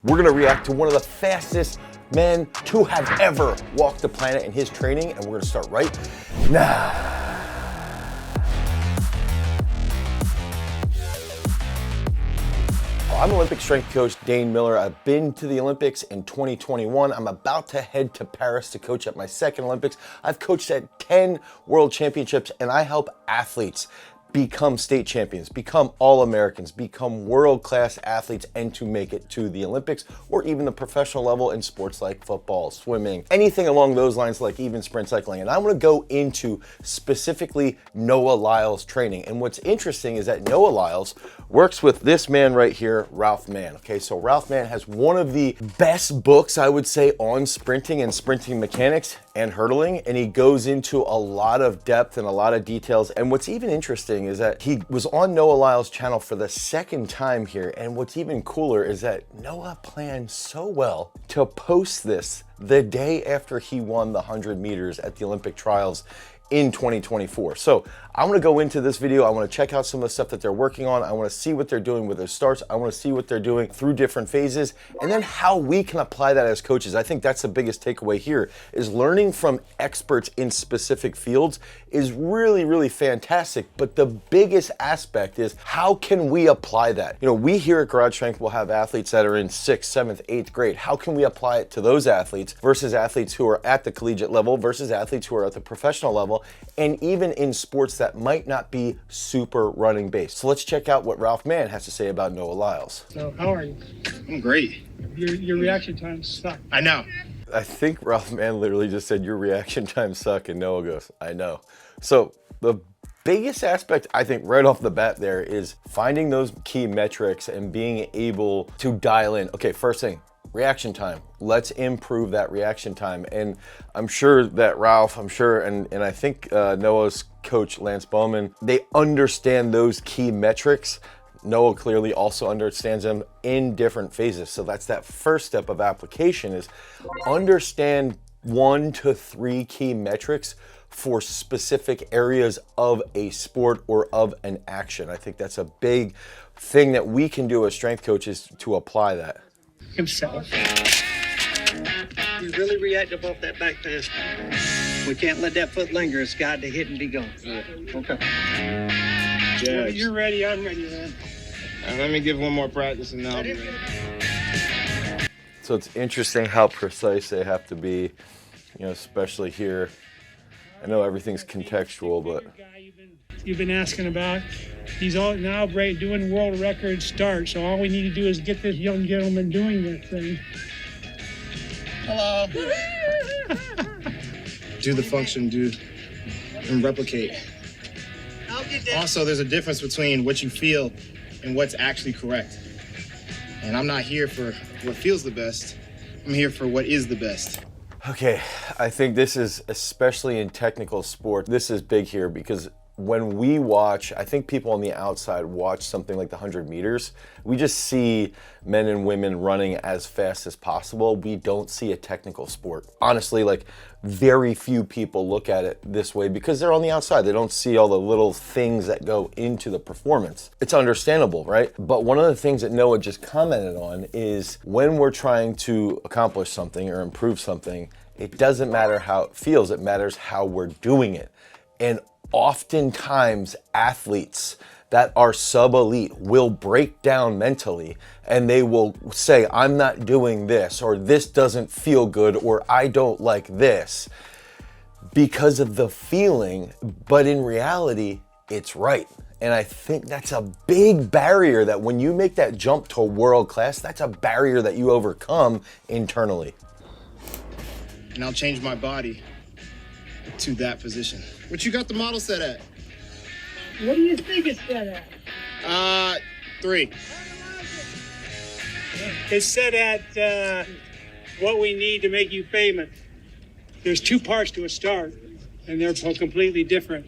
We're gonna react to one of the fastest men to have ever walked the planet in his training, and we're gonna start right now. I'm Olympic strength coach Dane Miller. I've been to the Olympics in 2021. I'm about to head to Paris to coach at my second Olympics. I've coached at 10 world championships, and I help athletes become state champions, become All-Americans, become world-class athletes, and to make it to the Olympics or even the professional level in sports like football, swimming, anything along those lines, like even sprint cycling. And I want to go into specifically Noah Lyles training. And what's interesting is that Noah Lyles works with this man right here, Ralph Mann. Okay, so Ralph Mann has one of the best books, I would say, on sprinting and sprinting mechanics and hurdling, and he goes into a lot of depth and a lot of details. And what's even interesting is that he was on Noah Lyles' channel for the second time here, and what's even cooler is that Noah planned so well to post this the day after he won the 100 meters at the Olympic trials in 2024. So I want to go into this video. I want to check out some of the stuff that they're working on. I want to see what they're doing with their starts. I want to see what they're doing through different phases, and then how we can apply that as coaches. I think that's the biggest takeaway here, is learning from experts in specific fields is really, really fantastic. But the biggest aspect is, how can we apply that? You know, we here at Garage Strength will have athletes that are in 6th, 7th, 8th grade. How can we apply it to those athletes versus athletes who are at the collegiate level versus athletes who are at the professional level, and even in sports that might not be super running based? So let's check out what Ralph Mann has to say about Noah Lyles. So how are you? I'm great. Your reaction times suck. I know. I think Ralph Mann literally just said, your reaction times suck, and Noah goes, I know. So the biggest aspect, I think, right off the bat there is finding those key metrics and being able to dial in. Okay, first thing, reaction time. Let's improve that reaction time. And I'm sure that Ralph, and I think Noah's coach, Lance Bowman, they understand those key metrics. Noah clearly also understands them in different phases. So that's that first step of application, is understand 1 to 3 key metrics for specific areas of a sport or of an action. I think that's a big thing that we can do as strength coaches to apply that. Himself. He's really reactive off that back pass. We can't let that foot linger. It's got to hit and be gone. Yeah. Okay. Yeah. You're ready, I'm ready, man. Let me give one more practice and then I'll be ready. So it's interesting how precise they have to be, you know, especially here. I know everything's contextual, but You've been asking about. He's all now doing world record starts. So all we need to do is get this young gentleman doing this thing. Hello. Do the function, and replicate. Also, there's a difference between what you feel and what's actually correct. And I'm not here for what feels the best. I'm here for what is the best. okay, I think this is, especially in technical sport, this is big here, because when we watch, I think people on the outside watch something like the 100 meters, we just see men and women running as fast as possible. We don't see a technical sport. Honestly, like, very few people look at it this way because they're on the outside. They don't see all the little things that go into the performance. It's understandable, right? But one of the things that Noah just commented on is, when we're trying to accomplish something or improve something, it doesn't matter how it feels, it matters how we're doing it. And oftentimes athletes that are sub-elite will break down mentally and they will say, I'm not doing this, or this doesn't feel good, or I don't like this, because of the feeling, but in reality, it's right. And I think that's a big barrier, that when you make that jump to world class, that's a barrier that you overcome internally. And I'll change my body to that position. What you got the model set at? What do you think it's set at? 3. It's set at what we need to make you famous. There's 2 parts to a start, and they're completely different.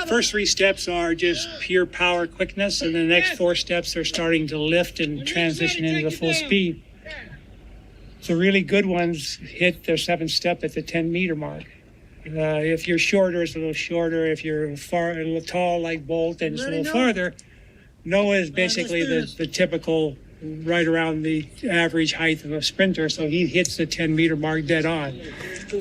First 3 steps are just pure power, quickness, and the next 4 steps are starting to lift and transition into the full speed. So really good ones hit their 7th step at the 10-meter mark. If you're shorter, it's a little shorter. If you're a little tall like Bolt, then it's a little farther. Noah is basically the typical right around the average height of a sprinter, so he hits the 10-meter mark dead on.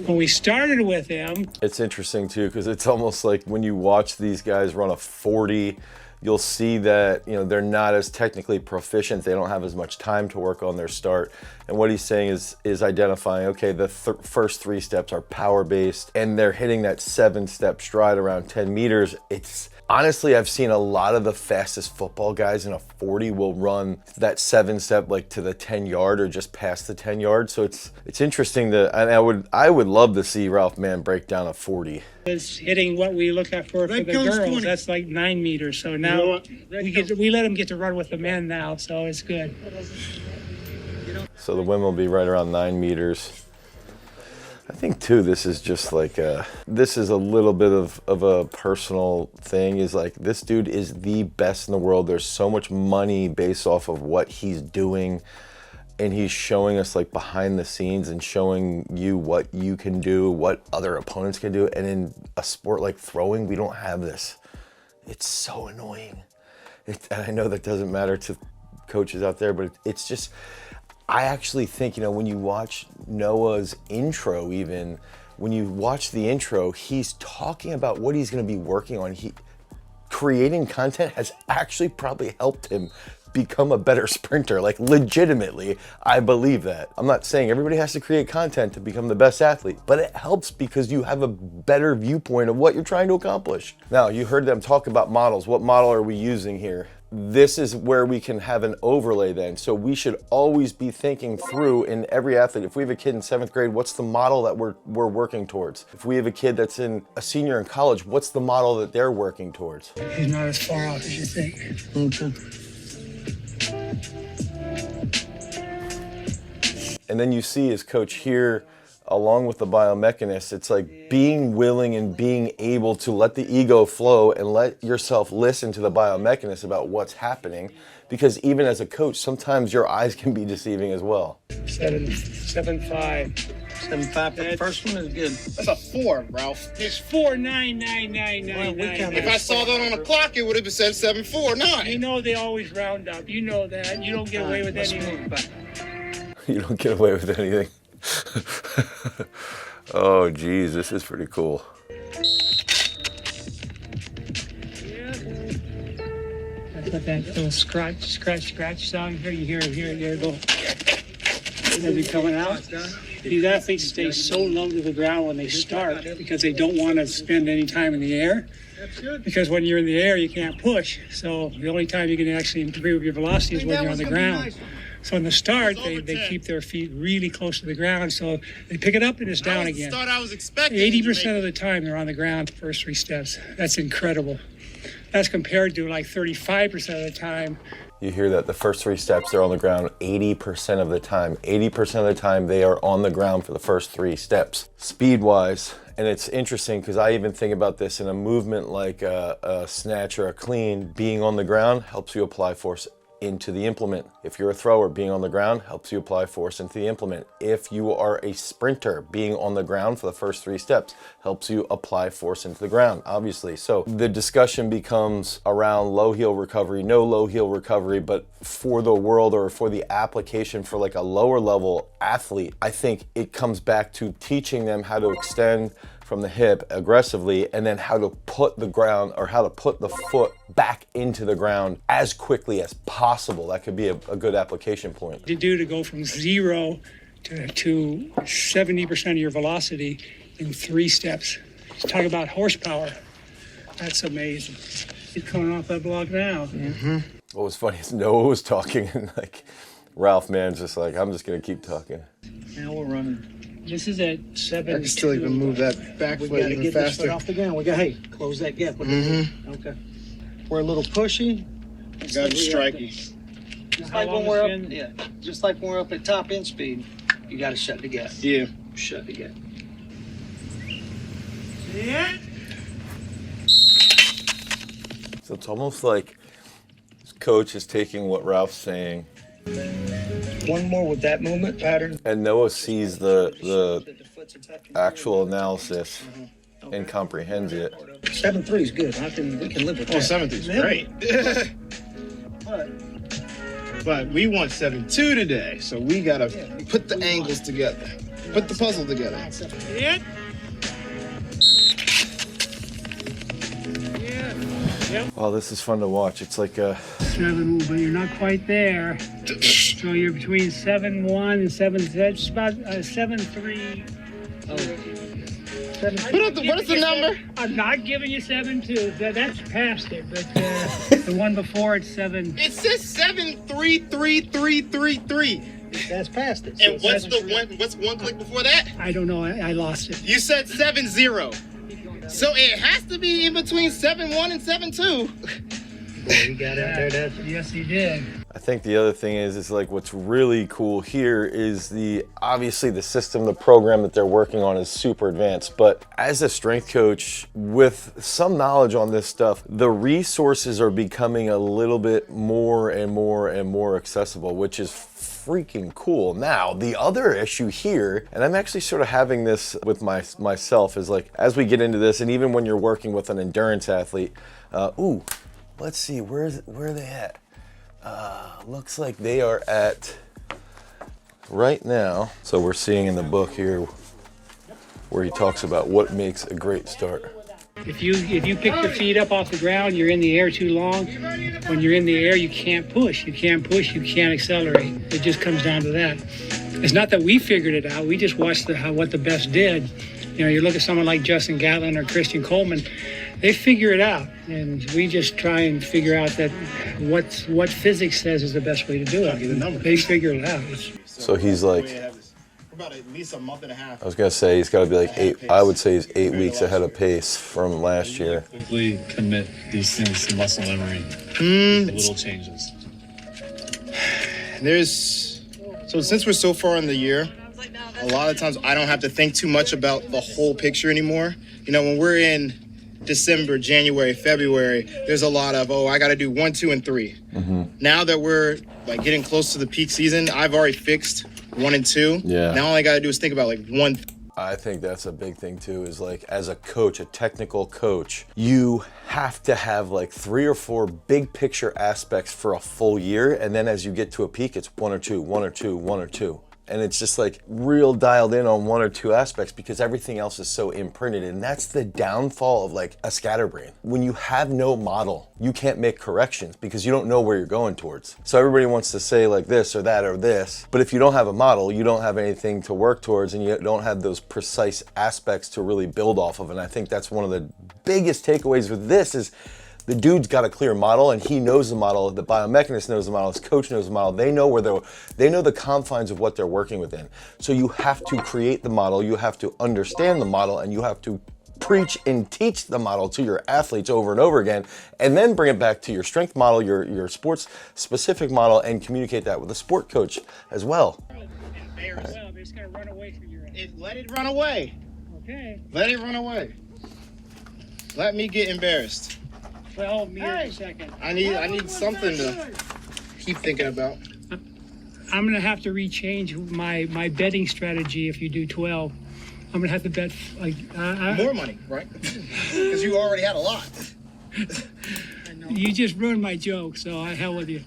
When we started with him, it's interesting too, because it's almost like when you watch these guys run a 40, you'll see that, you know, they're not as technically proficient. They don't have as much time to work on their start. And what he's saying is identifying, okay, the first 3 steps are power based and they're hitting that 7-step stride around 10 meters. It's honestly, I've seen a lot of the fastest football guys in a 40 will run that 7-step like to the 10-yard or just past the 10-yard. So it's interesting that, and I would love to see Ralph Mann break down a 40. is hitting what we look at for the girls. 20. That's like 9 meters. So now we let them get to run with the men now, so it's good. So the women will be right around 9 meters. I think too, this is just like this is a little bit of a personal thing, is like, this dude is the best in the world. There's so much money based off of what he's doing, and he's showing us like behind the scenes and showing you what you can do, what other opponents can do. And in a sport like throwing, we don't have this. It's so annoying. And I know that doesn't matter to coaches out there, but it's just, I actually think, you know, when you watch Noah's intro, even when you watch the intro, he's talking about what he's going to be working on. Creating content has actually probably helped him become a better sprinter. Like, legitimately, I believe that. I'm not saying everybody has to create content to become the best athlete, but it helps because you have a better viewpoint of what you're trying to accomplish. Now, you heard them talk about models. What model are we using here? This is where we can have an overlay then. So we should always be thinking through, in every athlete, if we have a kid in 7th grade, what's the model that we're working towards? If we have a kid that's a senior in college, what's the model that they're working towards? He's not as far off as you think. Okay. And then you see his coach here, along with the biomechanics, it's like being willing and being able to let the ego flow and let yourself listen to the biomechanics about what's happening. Because even as a coach, sometimes your eyes can be deceiving as well. 7.5. 7.5 for the first one is good. That's a 4, Ralph. It's 4.99999. If I saw that on the clock, it would have said 7.49. You know they always round up. You know that. You don't get away with anything. You don't get away with anything. Oh, geez, this is pretty cool. Yeah. That's what that little scratch sound here. You hear it here, there go. They'll be coming out. These athletes stay so low to the ground when they start because they don't want to spend any time in the air. Because when you're in the air, you can't push. So the only time you can actually improve your velocity is when you're on the ground. So in the start, they keep their feet really close to the ground, so they pick it up and it's down again. Start I was expecting. 80% of the time they're on the ground the first 3 steps. That's incredible. That's compared to like 35% of the time. You hear that the first 3 steps, they're on the ground 80% of the time. 80% of the time they are on the ground for the first 3 steps. Speed-wise, and it's interesting because I even think about this in a movement like a snatch or a clean, being on the ground helps you apply force into the implement. If you're a thrower, being on the ground helps you apply force into the implement. If you are a sprinter, being on the ground for the first 3 steps helps you apply force into the ground, obviously. So the discussion becomes around low heel recovery, no low heel recovery, but for the world or for the application for like a lower level athlete, I think it comes back to teaching them how to extend from the hip aggressively, and then how to put the ground or how to put the foot back into the ground as quickly as possible. That could be a good application point. To go from 0 to 70% of your velocity in 3 steps. Talk about horsepower. That's amazing. He's coming off that block now. Mm-hmm. What was funny is Noah was talking and like Ralph Mann's just like, I'm just gonna keep talking. Now we're running. This is at 7. I can still even move that back foot even get faster. This foot off the ground. We got, hey, close that gap. Okay. We're a little pushy. Gotta be striky. Just like when we're up, just like when we're up at top end speed, you gotta shut the gap. Yeah. Shut the gap. Yeah. So it's almost like his coach is taking what Ralph's saying. One more with that movement pattern. And Noah sees the actual analysis and comprehends it. 7.3 is good. We can live with that. Oh, 7.3 is great. But we want 7.2 today, so we gotta put the angles together, put the puzzle together. Hit. Oh, this is fun to watch. It's like a 7, but you're not quite there. So you're between 7.1 and 7. That's about 7.3. What is the number? I'm not giving you 7.2. That's past it. But the one before it's 7. It says 7.33333. That's past it. And what's one click before that? I don't know. I lost it. You said 7.0. So it has to be in between 7.1 and 7.2. You got it there. Yes, you did. I think the other thing is like what's really cool here is obviously the system, the program that they're working on is super advanced, but as a strength coach with some knowledge on this stuff, the resources are becoming a little bit more and more and more accessible, which is freaking cool. Now, the other issue here, and I'm actually sort of having this with myself, is like as we get into this, and even when you're working with an endurance athlete, let's see, where are they at? Looks like they are at right now. So we're seeing in the book here where he talks about what makes a great start. If you pick your feet up off the ground, you're in the air too long. When you're in the air, you can't push. You can't accelerate. It just comes down to that. It's not that we figured it out. We just watched what the best did. You know, you look at someone like Justin Gatlin or Christian Coleman, they figure it out, and we just try and figure out that what physics says is the best way to do it. They figure it out. So he's like, about at least a month and a half. I was gonna say he's got to be like 8. I would say he's 8 weeks ahead of pace from last year. Quickly commit these things to muscle memory. Little changes. So since we're so far in the year, a lot of times I don't have to think too much about the whole picture anymore. You know, when we're in December, January, February, there's a lot of, I got to do 1, 2, and 3. Mm-hmm. Now that we're like getting close to the peak season, I've already fixed 1 and 2. Yeah. Now all I got to do is think about like 1. I think that's a big thing too, is like as a coach, a technical coach, you have to have like 3 or 4 big picture aspects for a full year. And then as you get to a peak, it's 1 or 2, 1 or 2, 1 or 2. And it's just like real dialed in on 1 or 2 aspects because everything else is so imprinted. And that's the downfall of like a scatterbrain. When you have no model, you can't make corrections because you don't know where you're going towards. So everybody wants to say like this or that or this, but if you don't have a model, you don't have anything to work towards and you don't have those precise aspects to really build off of. And I think that's one of the biggest takeaways with this is the dude's got a clear model and he knows the model. The biomechanist knows the model. His coach knows the model. They know they know the confines of what they're working within. So you have to create the model. You have to understand the model and you have to preach and teach the model to your athletes over and over again, and then bring it back to your strength model, your sports specific model, and communicate that with a sport coach as well. It's gonna run away from your end. Let it run away. Okay. Let it run away. Let me get embarrassed. 12 meters a second. I need something to keep thinking about. I'm gonna have to rechange my betting strategy if you do 12. I'm gonna have to bet like more money, right? Because you already had a lot. You just ruined my joke, so I hell with you.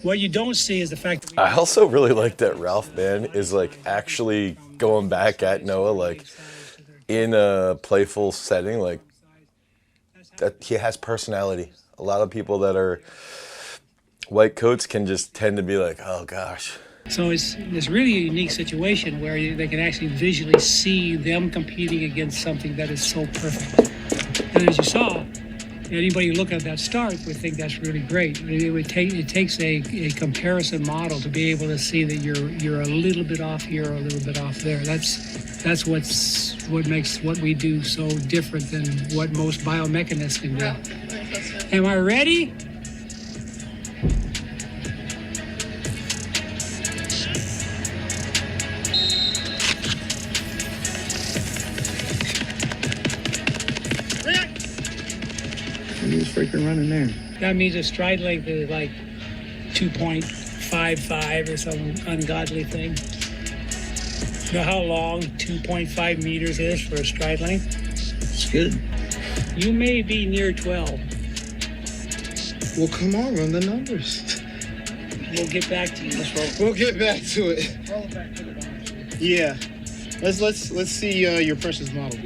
What you don't see is the fact that I also really like that Ralph, man, is like actually going back at Noah like in a playful setting, like that he has personality. A lot of people that are white coats can just tend to be like, oh gosh. So it's really a unique situation where they can actually visually see them competing against something that is so perfect. And as you saw, anybody who look at that start would think that's really great. It takes a comparison model to be able to see that you're a little bit off here or a little bit off there. That's what makes what we do so different than what most biomechanists can do. Am I ready? He was freaking running there. That means a stride length is like 2.55 or some ungodly thing. You know how long 2.5 meters is for a stride length? It's good. You may be near 12. Well, come on, run the numbers. We'll get back to you. We'll get back to it. Yeah. Let's see your precious model.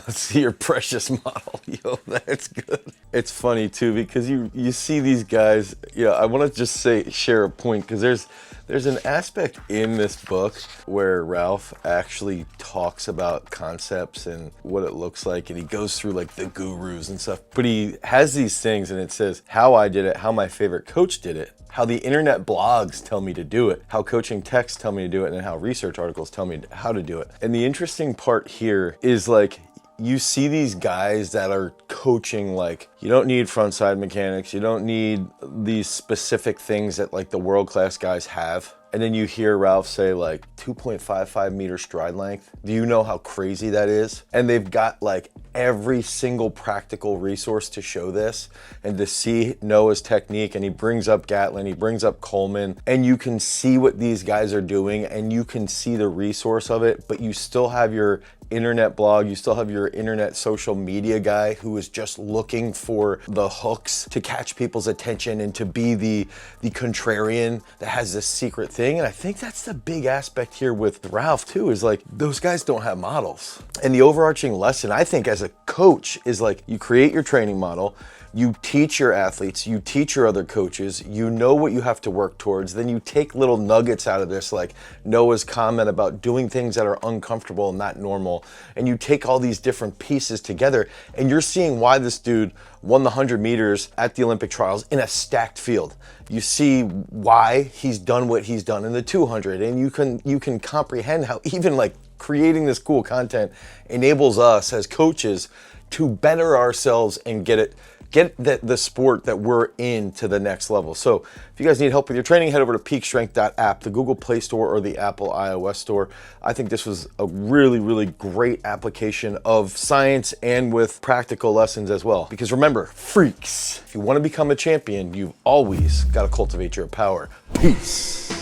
Let's see your precious model. Yo, that's good. It's funny too because you see these guys. I want to just share a point because there's an aspect in this book where Ralph actually talks about concepts and what it looks like, and he goes through like the gurus and stuff. But he has these things, and it says how I did it, how my favorite coach did it, how the internet blogs tell me to do it, how coaching texts tell me to do it, and how research articles tell me how to do it. And the interesting part here is like, you see these guys that are coaching, like, you don't need front side mechanics, you don't need these specific things that like the world-class guys have. And then you hear Ralph say like 2.55 meter stride length. Do you know how crazy that is? And they've got like every single practical resource to show this and to see Noah's technique. And he brings up Gatlin, he brings up Coleman, and you can see what these guys are doing and you can see the resource of it, but you still have your internet blog, you still have your internet social media guy who is just looking for the hooks to catch people's attention and to be the contrarian that has this secret thing. And I think that's the big aspect here with Ralph too, is like those guys don't have models. And the overarching lesson, I think, as a coach is like, you create your training model, you teach your athletes, you teach your other coaches, you know what you have to work towards, then you take little nuggets out of this, like Noah's comment about doing things that are uncomfortable and not normal, and you take all these different pieces together, and you're seeing why this dude won the 100 meters at the Olympic trials in a stacked field. You see why he's done what he's done in the 200, and you can comprehend how even like creating this cool content enables us as coaches to better ourselves and get the sport that we're in to the next level. So if you guys need help with your training, head over to peakstrength.app, the Google Play Store or the Apple iOS Store. I think this was a really, really great application of science and with practical lessons as well. Because remember, freaks, if you want to become a champion, you've always got to cultivate your power. Peace.